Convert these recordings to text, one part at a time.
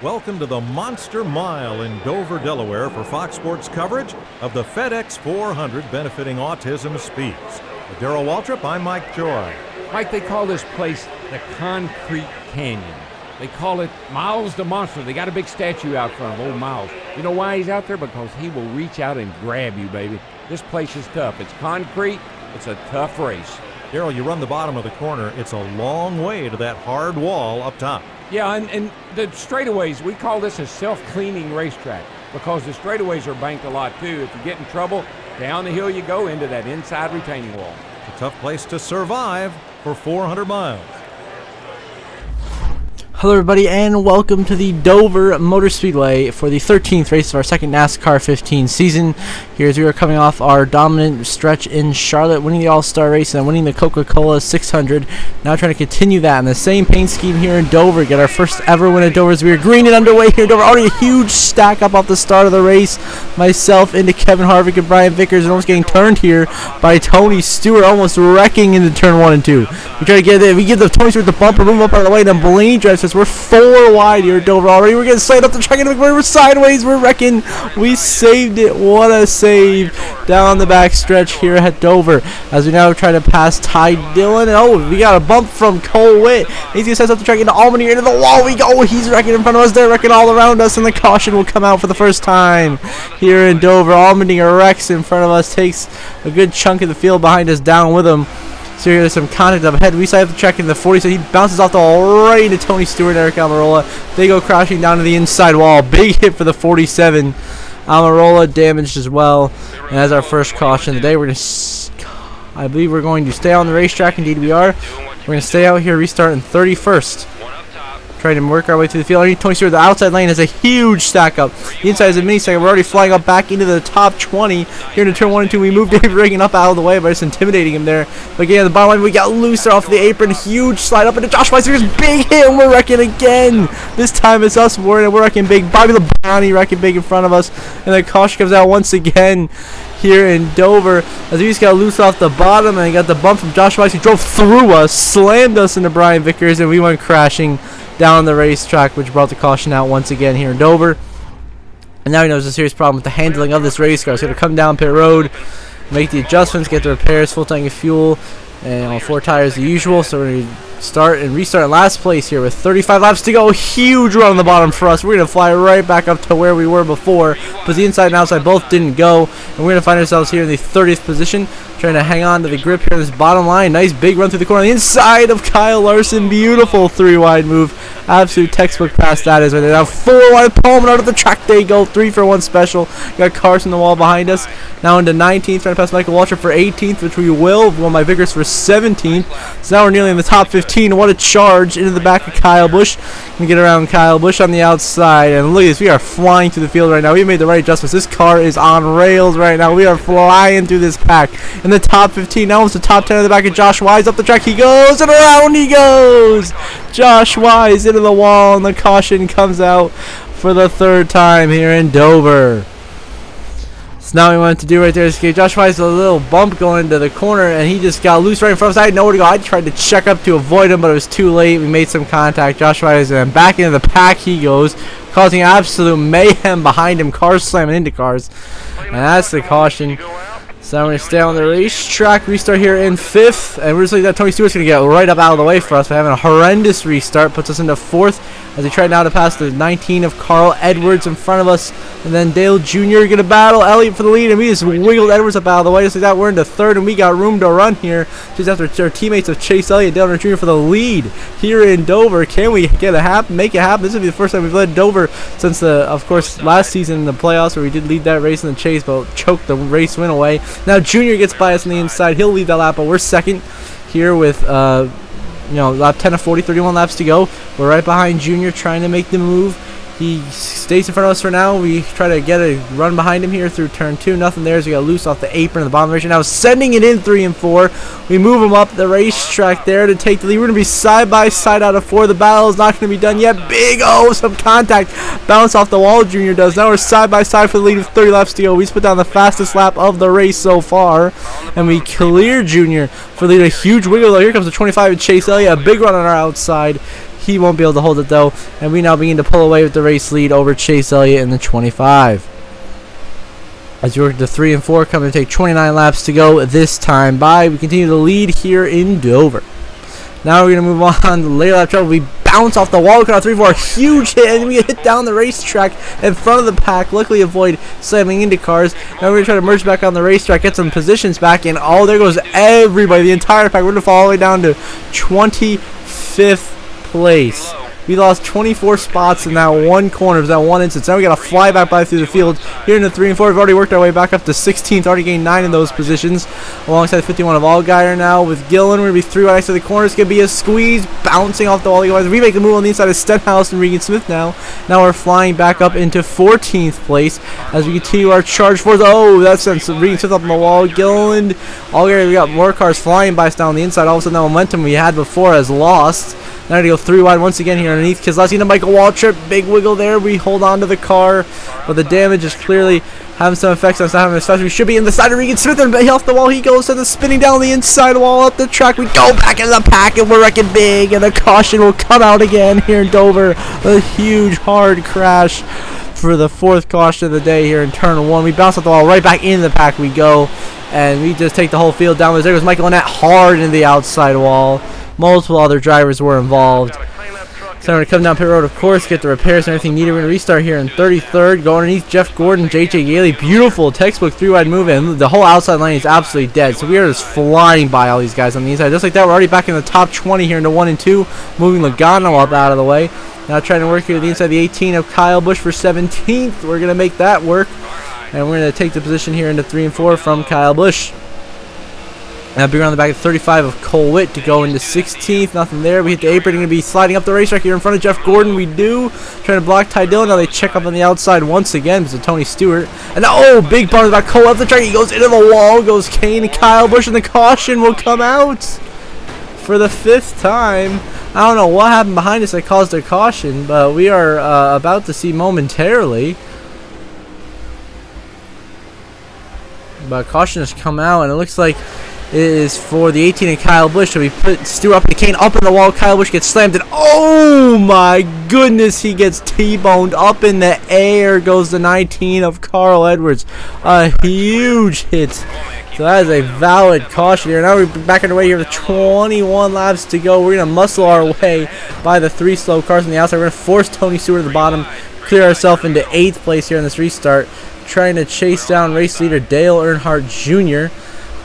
Welcome to the Monster Mile in Dover, Delaware for Fox Sports coverage of the FedEx 400 benefiting Autism Speaks. With Darrell Waltrip, I'm Mike Joy. Mike, they call this place the Concrete Canyon. They call it Miles the Monster. They got a big statue out front of old Miles. You know why he's out there? Because he will reach out and grab you, baby. This place is tough. It's concrete. It's a tough race. Darrell, you run the bottom of the corner. It's a long way to that hard wall up top. Yeah, and the straightaways, we call this a self-cleaning racetrack because the straightaways are banked a lot too. If you get in trouble, down the hill you go into that inside retaining wall. It's a tough place to survive for 400 miles. Hello everybody and welcome to the Dover Motor Speedway for the 13th race of our second NASCAR 15 season. Here as we are coming off our dominant stretch in Charlotte, winning the All-Star race and winning the Coca-Cola 600. Now trying to continue that in the same paint scheme here in Dover. Get our first ever win at Dover as we are green and underway here in Dover. Already a huge stack up off the start of the race. Myself into Kevin Harvick and Brian Vickers and almost getting turned here by Tony Stewart, almost wrecking into turn 1 and 2. We try to get it. We give the Tony Stewart the bumper, move up out of the way, then Blaney drives us. We're 4 wide here at Dover already. We're getting slammed up the track and we're sideways. We're wrecking. We saved it. What a save down the back stretch here at Dover as we now try to pass Ty Dillon. And oh, we got a bump from Cole Witt. He's going to set up the track into Albany. Into the wall we go. He's wrecking in front of us. They're wrecking all around us. And the caution will come out for the first time here in Dover. Albany wrecks in front of us. Takes a good chunk of the field behind us down with him. So here's some contact up ahead. We side up the track in the 40, so he bounces off the wall right into Tony Stewart and Eric Almirola. They go crashing down to the inside wall. Big hit for the 47. Almirola damaged as well. And as our first caution of the day, I believe we're going to stay on the racetrack. Indeed we are. We're going to stay out here, restart in 31st. Trying to work our way through the field. Underneath Tony Stewart, the outside lane has a huge stack up. The inside is a mini stack. We're already flying up back into the top 20 here into turn 1 and 2. We moved David Reagan up out of the way by just intimidating him there. But again, the bottom line, we got loose off the apron. Huge slide up into Josh Weiser's big hit, and we're wrecking again. This time it's us. We're wrecking big. Bobby Labonte wrecking big in front of us. And the caution comes out once again here in Dover as we just got loose off the bottom, and he got the bump from Josh Weiss. He drove through us, slammed us into Brian Vickers, and we went crashing down the racetrack, which brought the caution out once again here in Dover. And now he knows a serious problem with the handling of this race car. So going to come down pit road, make the adjustments, get the repairs, full tank of fuel, and on 4 tires the usual. So we're going to start and restart in last place here with 35 laps to go. Huge run on the bottom for us. We're going to fly right back up to where we were before, but the inside and outside both didn't go, and we're going to find ourselves here in the 30th position, trying to hang on to the grip here on this bottom line. Nice big run through the corner on the inside of Kyle Larson. Beautiful 3-wide move. Absolute textbook pass that is right there. Now 4 wide, Pullman out of the track they go. 3 for 1 special. Got Carson the wall behind us. Now into 19th, trying to pass Michael Waltrip for 18th, which we will. Well, my Vickers for 17th. So now we're nearly in the top 15. What a charge into the back of Kyle Busch. Gonna get around Kyle Busch on the outside, and look at this. We are flying through the field right now. We made the right adjustments. This car is on rails right now. We are flying through this pack. In the top 15, now almost the top 10 in the back of Josh Wise. Up the track he goes, and around he goes. Josh Wise into the wall, and the caution comes out for the 3rd time here in Dover. So now we wanted to do right there is give Josh Wise a little bump going into the corner, and he just got loose right in front of us. I had nowhere to go. I tried to check up to avoid him, but it was too late. We made some contact. Josh Wise, and back into the pack he goes, causing absolute mayhem behind him. Cars slamming into cars, and that's the caution. So I'm going to stay on the racetrack, restart here in 5th, and we're just like that. Tony Stewart's going to get right up out of the way for us by having a horrendous restart. Puts us into 4th as he tried now to pass the 19 of Carl Edwards in front of us. And then Dale Jr. going to battle Elliott for the lead, and we just wiggled Edwards up out of the way. Just like that, we're into 3rd, and we got room to run here just after our teammates of Chase Elliott and Dale Jr. for the lead here in Dover. Can we get make it happen? This will be the first time we've led Dover since, of course, last season in the playoffs where we did lead that race in the chase, but choked the race win away. Now Junior gets by us on the inside. He'll lead that lap, but we're 2nd here with lap 10 of 40, 31 laps to go. We're right behind Junior trying to make the move. He stays in front of us for now. We try to get a run behind him here through turn 2. Nothing there as we got loose off the apron at the bottom of the race. Now sending it in 3 and 4. We move him up the racetrack there to take the lead. We're going to be side by side out of 4. The battle is not going to be done yet. Big some contact. Bounce off the wall, Junior does. Now we're side by side for the lead with 30 laps to go. We just put down the fastest lap of the race so far. And we clear Junior for the lead. A huge wiggle though. Here comes the 25 and Chase Elliott. A big run on our outside. He won't be able to hold it though, and we now begin to pull away with the race lead over Chase Elliott in the 25. As we work to 3 and 4, coming to take 29 laps to go this time by. We continue to lead here in Dover. Now we're going to move on to the later lap trouble. We bounce off the wall. We got 3-4, a huge hit, and we hit down the racetrack in front of the pack. Luckily avoid slamming into cars. Now we're going to try to merge back on the racetrack, get some positions back, and oh, there goes everybody, the entire pack. We're going to fall all the way down to 25th place. We lost 24 spots in that one corner, that one instance. Now we got to fly back by through the field. Here in the 3 and 4, we've already worked our way back up to 16th, already gained 9 in those positions. Alongside 51 of Allgaier now with Gillen. We're going to be 3 right next to the corner. It's going to be a squeeze, bouncing off the wall. We make the move on the inside of Stenhouse and Regan Smith now. Now we're flying back up into 14th place as we continue our charge forward. Oh, that's sense. Regan Smith up on the wall. Gillen, Allgaier, we got more cars flying by us down the inside. All of a sudden, the momentum we had before has lost. Now to go 3 wide once again here underneath Keselowski to Michael Waltrip. Big wiggle there. We hold on to the car, but the damage is clearly having some effects on us. Not having as fast as we should be. In the side of Regan Smith, and off the wall he goes, and the spinning down the inside wall up the track. We go back in the pack, and we're wrecking big, and the caution will come out again here in Dover. A huge hard crash for the 4th caution of the day here in turn 1. We bounce off the wall, right back into the pack we go, and we just take the whole field down. There goes Michael Annett hard into the outside wall. Multiple other drivers were involved. So we're going to come down pit road, of course, get the repairs and everything needed. We're going to restart here in 33rd. Go underneath Jeff Gordon, J.J. Yaley. Beautiful textbook 3-wide move, and the whole outside lane is absolutely dead. So we are just flying by all these guys on the inside. Just like that, we're already back in the top 20 here into 1 and 2. Moving Logano up out of the way. Now trying to work here to the inside of the 18 of Kyle Busch for 17th. We're going to make that work. And we're going to take the position here into 3 and 4 from Kyle Busch. Now big around the back of 35 of Cole Witt to go into 16th. Nothing there. We hit the apron. Going to be sliding up the racetrack here in front of Jeff Gordon. We do. Trying to block Ty Dillon. Now they check up on the outside once again because of Tony Stewart. And now, oh, big bump about Cole up the track. He goes into the wall. Goes Kane and Kyle Busch, and the caution will come out for the 5th time. I don't know what happened behind us that caused a caution, but we are about to see momentarily. But caution has come out, and it looks like it is for the 18 and Kyle Busch. So we put Stewart up and Kane up in the wall. Kyle Busch gets slammed, and oh my goodness, he gets T-boned up in the air. Goes the 19 of Carl Edwards. A huge hit. So that is a valid caution here. Now we're back underway here with 21 laps to go. We're going to muscle our way by the 3 slow cars on the outside. We're going to force Tony Stewart at the bottom, clear ourselves into 8th place here in this restart, trying to chase down race leader Dale Earnhardt Jr.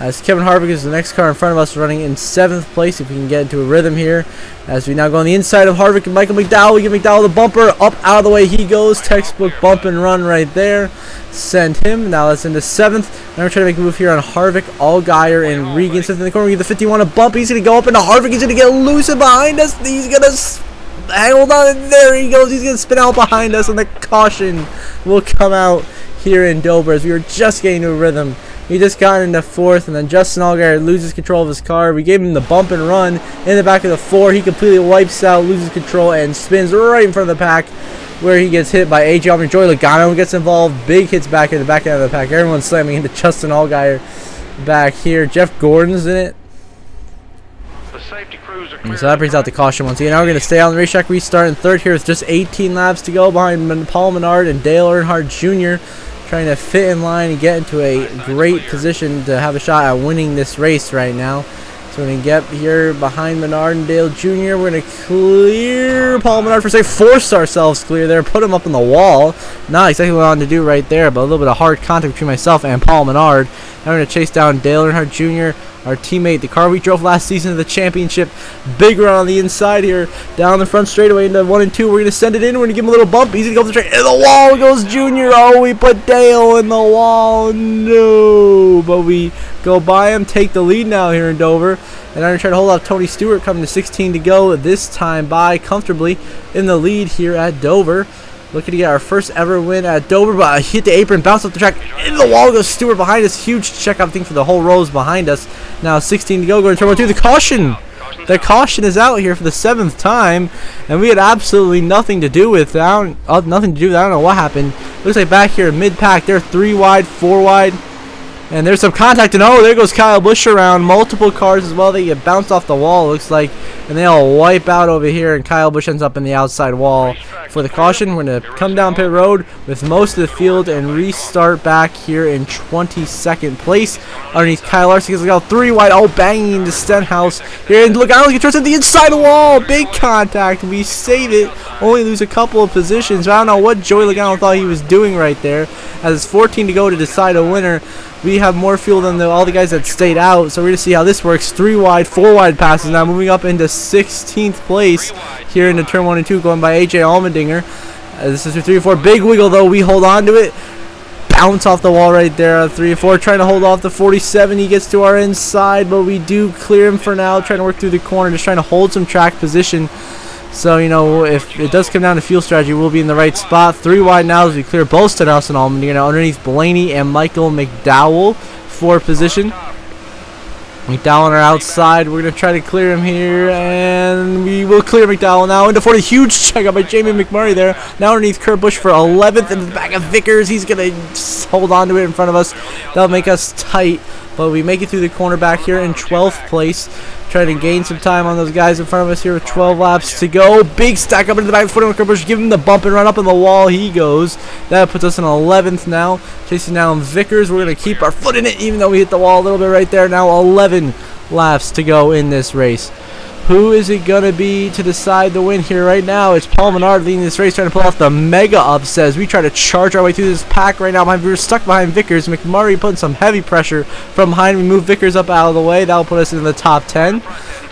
As Kevin Harvick is the next car in front of us, running in 7th place. If we can get into a rhythm here, as we now go on the inside of Harvick and Michael McDowell. We give McDowell the bumper, up out of the way he goes. Textbook bump and run right there. Send him. Now that's into 7th. Now we're trying to make a move here on Harvick, Allgaier, and Regan Smith in the corner. We get the 51 a bump. He's going to go up into Harvick. He's going to get loose and behind us. He's going to hold on. There he goes. He's going to spin out behind us, and the caution will come out here in Dover as we were just getting to a rhythm. He just got into 4th, and then Justin Allgaier loses control of his car. We gave him the bump and run in the back of the 4. He completely wipes out, loses control, and spins right in front of the pack, where he gets hit by A.J. Allman. Joey Logano gets involved. Big hits back in the back end of the pack. Everyone's slamming into Justin Allgaier back here. Jeff Gordon's in it. So that brings out the caution once again. Now we're going to stay on the racetrack. Restart in 3rd here with just 18 laps to go behind Paul Menard and Dale Earnhardt Jr. Trying to fit in line and get into a great position to have a shot at winning this race right now. So we're going to get here behind Menard and Dale Jr. We're going to clear Paul Menard for safe. Force ourselves clear there. Put him up on the wall. Not exactly what I wanted to do right there, but a little bit of hard contact between myself and Paul Menard. Now we're going to chase down Dale Earnhardt Jr., our teammate, the car we drove last season of the championship. Big run on the inside here, down the front straightaway into 1 and 2. We're going to send it in. We're going to give him a little bump. He's going to go up the track. And the wall goes Junior. Oh, we put Dale in the wall. No. But we go by him, take the lead now here in Dover. And I'm going to try to hold off Tony Stewart, coming to 16 to go. This time by comfortably in the lead here at Dover. Looking to get our first ever win at Dover, but I hit the apron, bounce up the track, into the wall goes Stewart behind us. Huge checkup thing for the whole rows behind us. Now 16 to go, going to turn 1 2. The caution! The caution is out here for the 7th time, and we had absolutely nothing to do with that. Nothing to do with that. I don't know what happened. Looks like back here mid-pack, they're 3 wide, 4 wide. And there's some contact, and oh, there goes Kyle Busch around. Multiple cars as well. They get bounced off the wall. Looks like and they all wipe out over here, and Kyle Busch ends up in the outside wall for the caution. We're going to come down pit road with most of the field and restart back here in 22nd place underneath Kyle Larson. He's got 3 wide, banging into Stenhouse here, and look out, he turns to the inside wall, big contact. We save it, only lose a couple of positions. I don't know what Joey Logano thought he was doing right there. As it's 14 to go to decide a winner, we have more fuel than all the guys that stayed out, so we're going to see how this works. 3 wide, 4 wide passes now, moving up into 16th place here into turn 1 and 2, going by AJ Allmendinger. This is 3 and 4, big wiggle though, we hold on to it, bounce off the wall right there. 3 and 4, trying to hold off the 47, he gets to our inside, but we do clear him for now, trying to work through the corner, just trying to hold some track position. So, you know, if it does come down to fuel strategy, we'll be in the right spot. 3 wide now as we clear both Stenhouse and Allmendinger. Now underneath Blaney and Michael McDowell for position. McDowell on our outside. We're going to try to clear him here, and we will clear McDowell now into 40. Huge checkup by Jamie McMurray there. Now underneath Kurt Busch for 11th in the back of Vickers. He's going to hold on to it in front of us. That'll make us tight, but we make it through the corner back here in 12th place. Trying to gain some time on those guys in front of us here with 12 laps to go. Big stack up into the back of 41 Kurt Busch. Give him the bump and run up on the wall. He goes. That puts us in 11th now. Chasing down Vickers. We're going to keep our foot in it even though we hit the wall a little bit right there. Now 11 laps to go in this race. Who is it going to be to decide the win here right now? It's Paul Menard leading this race, trying to pull off the mega upset as we try to charge our way through this pack right now. We're stuck behind Vickers. McMurray putting some heavy pressure from behind. We move Vickers up out of the way. That'll put us in the top 10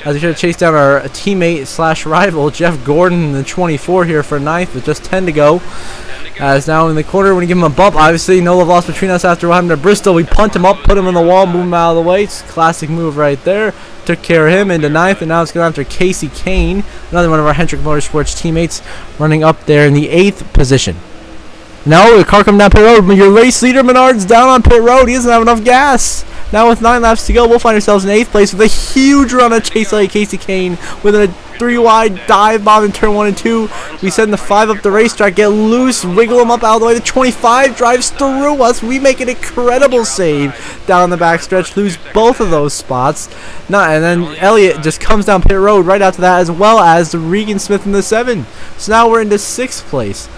as we try to chase down our teammate slash rival, Jeff Gordon, in the 24 here for 9th with just 10 to go. As now in the corner, we're going to give him a bump. Obviously, no love lost between us after what happened to Bristol. We punt him up, put him in the wall, move him out of the way. It's a classic move right there. Took care of him into 9th, and now it's going after Casey Kane, another one of our Hendrick Motorsports teammates, running up there in the 8th position. Now the car coming down pit road. Your race leader, Menard's down on pit road. He doesn't have enough gas. Now with 9 laps to go, we'll find ourselves in 8th place with a huge run of chase like Casey Kane with a 3 wide dive bomb in turn 1 and 2. We send the 5 up the racetrack, get loose, wiggle him up out of the way. The 25 drives through us. We make an incredible save down the backstretch, lose both of those spots. And then Elliott just comes down pit road right after that, as well as Regan Smith in the 7. So now we're into 6th place.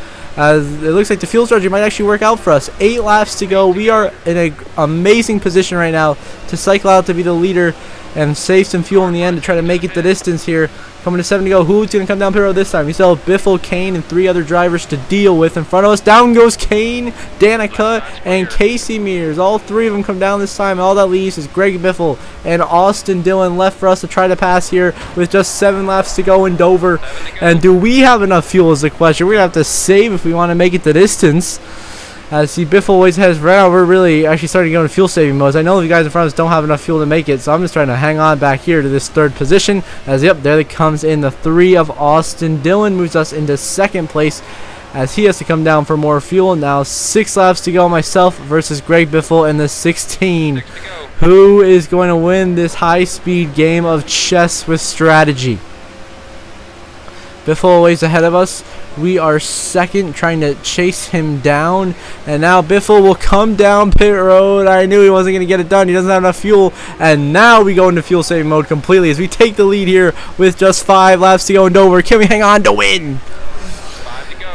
It looks like the fuel strategy might actually work out for us. 8 laps to go. We are in an amazing position right now to cycle out to be the leader and save some fuel in the end to try to make it the distance here. Coming to 7 to go. Who's going to come down pit road this time? We still have Biffle, Kane, and 3 other drivers to deal with in front of us. Down goes Kane, Danica, and Casey Mears. All 3 of them come down this time. All that leaves is Greg Biffle and Austin Dillon left for us to try to pass here with just 7 laps to go in Dover. And do we have enough fuel is the question. We're going to have to save if we want to make it the distance. See, Biffle always has right now. We're really actually starting to go into fuel saving modes. I know the guys in front of us don't have enough fuel to make it, so I'm just trying to hang on back here to this 3rd position. As yep, there it comes in the 3 of Austin Dillon, moves us into 2nd place as he has to come down for more fuel. Now 6 laps to go, myself versus Greg Biffle in the 16. Who is going to win this high-speed game of chess with strategy? Biffle always ahead of us. We are 2nd, trying to chase him down. And now Biffle will come down pit road. I knew he wasn't going to get it done. He doesn't have enough fuel. And now we go into fuel saving mode completely as we take the lead here with just 5 laps to go in Dover. Can we hang on to win?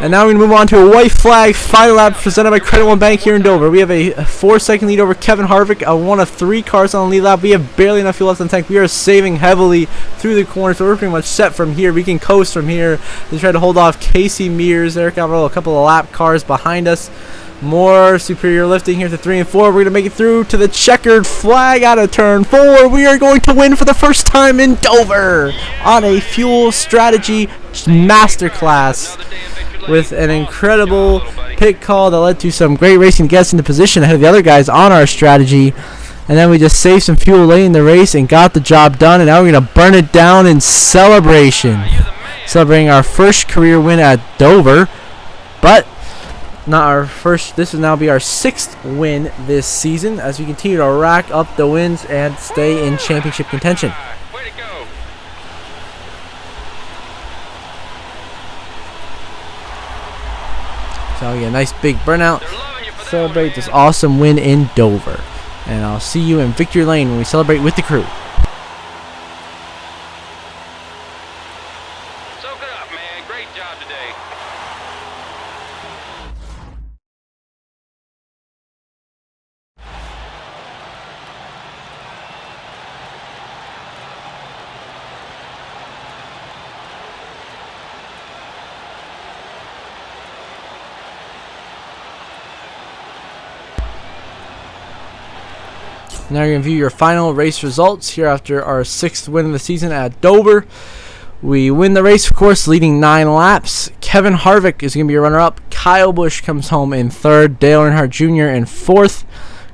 And now we move on to a white flag final lap presented by Credit One Bank here in Dover. We have a 4-second lead over Kevin Harvick, one of 3 cars on the lead lap. We have barely enough fuel left in the tank. We are saving heavily through the corner, so we're pretty much set from here. We can coast from here. They try to hold off Casey Mears, Eric Alvaro, a couple of lap cars behind us. More superior lifting here to 3 and 4. We're going to make it through to the checkered flag out of turn 4. We are going to win for the first time in Dover on a fuel strategy masterclass, with an incredible pit call that led to some great racing to get us into position ahead of the other guys on our strategy. And then we just saved some fuel late in the race and got the job done. And now we're going to burn it down in celebration. Celebrating our first career win at Dover. But not our first. This will now be our 6th win this season as we continue to rack up the wins and stay in championship contention. So yeah, nice big burnout. Celebrate this awesome win in Dover. And I'll see you in Victory Lane when we celebrate with the crew. They're loving you for the drive. Way to go. So again, nice big burnout. Celebrate this awesome win in Dover. And I'll see you in Victory Lane when we celebrate with the crew. 11 your Now you're going to view your final race results here after our 6th win of the season at Dover. We win the race, of course, leading 9 laps. Kevin Harvick is going to be your runner-up. Kyle Busch comes home in 3rd. Dale Earnhardt Jr. in 4th.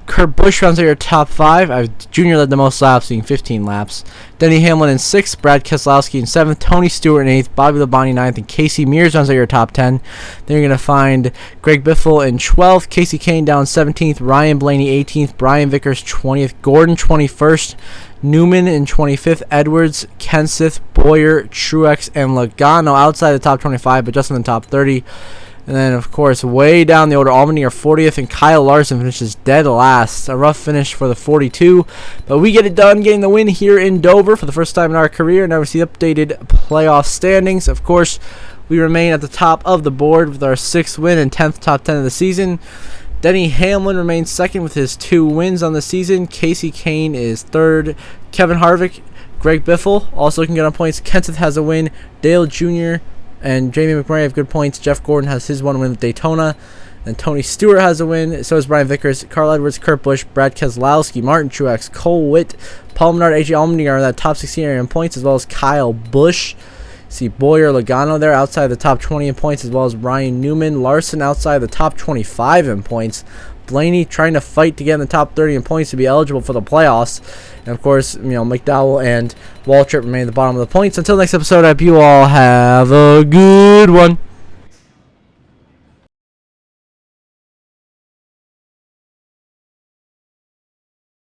Kurt Busch rounds out your top 5. Jr. led the most laps, leading 15 laps. Denny Hamlin in 6th. Brad Keselowski in 7th. Tony Stewart in 8th. Bobby Labonte 9th. And Casey Mears rounds out your top 10. Then you're going to find Greg Biffle in 12th. Casey Kane down 17th. Ryan Blaney 18th. Brian Vickers 20th. Gordon 21st. Newman in 25th, Edwards, Kenseth, Boyer, Truex, and Logano outside the top 25, but just in the top 30. And then, of course, way down the order, Albany are 40th, and Kyle Larson finishes dead last. A rough finish for the 42, but we get it done, getting the win here in Dover for the first time in our career. Now we see updated playoff standings. Of course, we remain at the top of the board with our 6th win and 10th top 10 of the season. Denny Hamlin remains 2nd with his 2 wins on the season. Casey Kane is 3rd. Kevin Harvick, Greg Biffle also can get on points. Kenseth has a win. Dale Jr. and Jamie McMurray have good points. Jeff Gordon has his 1 win at Daytona. And Tony Stewart has a win. So does Brian Vickers. Carl Edwards, Kurt Busch, Brad Keselowski, Martin Truex, Cole Witt, Paul Menard, AJ Allmendinger are in that top 16 area in points, as well as Kyle Busch. See Boyer, Logano there outside the top 20 in points, as well as Ryan Newman. Larson outside the top 25 in points. Blaney trying to fight to get in the top 30 in points to be eligible for the playoffs. And of course, McDowell and Waltrip remain at the bottom of the points. Until next episode, I hope you all have a good one.